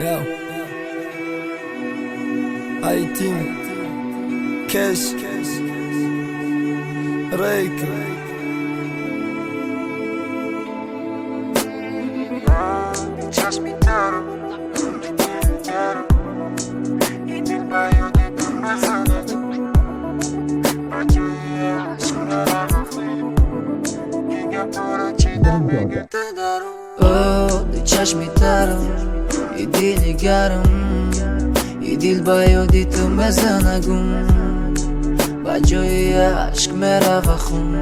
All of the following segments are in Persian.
Yo. I-Team Cash Rake Час мітару, і дільбаю діту безану. Бачу я шкурарах хліб, і я поруч і дам мега дару. О, di çeşmi tarım, idili garım, idil bayo di tu mezanagum. Bajoy aşk meravachum,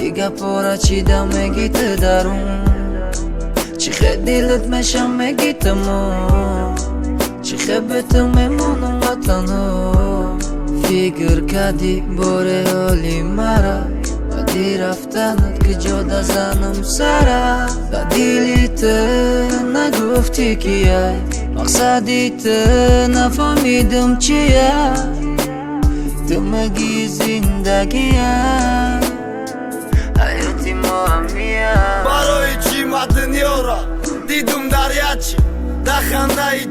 iga pora çida megit darum. Çiğe dilit meşam megitamo, çiğe betim memunum vatano. Fikir kadi bore oli mara. دی رفتنت که جدا زنم سرا دلیت نگفتی کیه مقصدیت نفهمیدم چیه تو مگی زندگیه حیاتی مهمیه برای چی مدنیارا دیدم دریاچی دخنده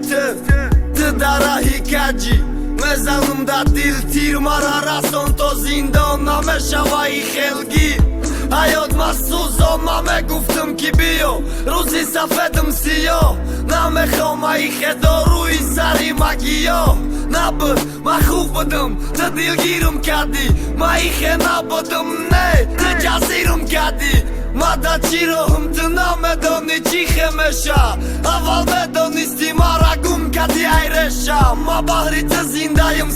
تو دراهی کجی مزنم دا دل تیر مرا رسون تو زندان نمیشوی خلگی حیات مسوزم همه گفتم که بیو روزی سفیدم سیاه نمیخوام ای خدا روی سری مگیا نبر من خوب بدم تو دلگیرم کردی من ایخه نبودم نه تو جزیرم کردی مادا چی رو هم تو نمیدانی چی خمشه اول بدانستی مرا گم کردی ای رشا ما بحری تو زندهیم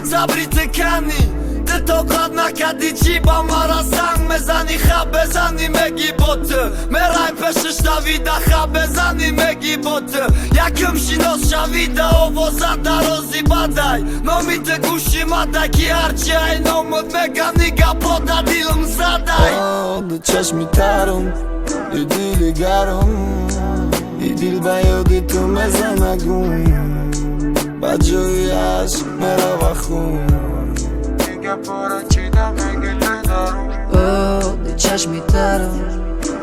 صبری تو کنی تو طاقت نکردی چی با مرا سنگ میزنی خواب بزنی میگی بوته میرای پشش دویده خواب بزنی میگی بوته یکم شناس شویده آوازت درازی بدای نامی تو گوشی مده کی هرچی ای نامود میگنی گپا در دیلم زدای دو چشمی ترم ای دیلی گرم ای دیل بیادی تو مزنگون بجوی عشق مرا بخون Я поруч і дам мега дару. О, di çeşmi tarım,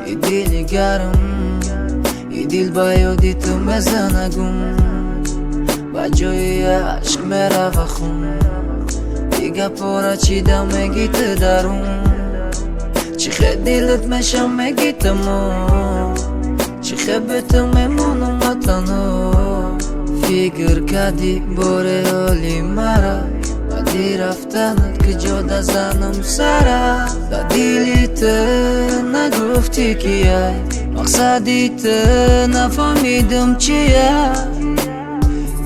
idili garım, idil bayo di tu mezanagum. Bajoy aşk meravachum, iga pora çida megit darum. Çiğe dilit meşam megitamo, çiğe betim memunum vatano. Fikir kadi bore oli mara. دی رفتنت که جدا زنم سرا دلیت نگفتی کیه مقصدیت نفهمیدم چیه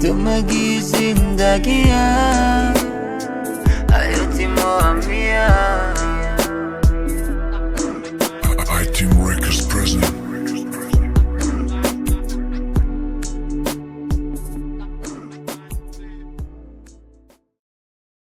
تو مگی زندگیه حیاتی مهمیه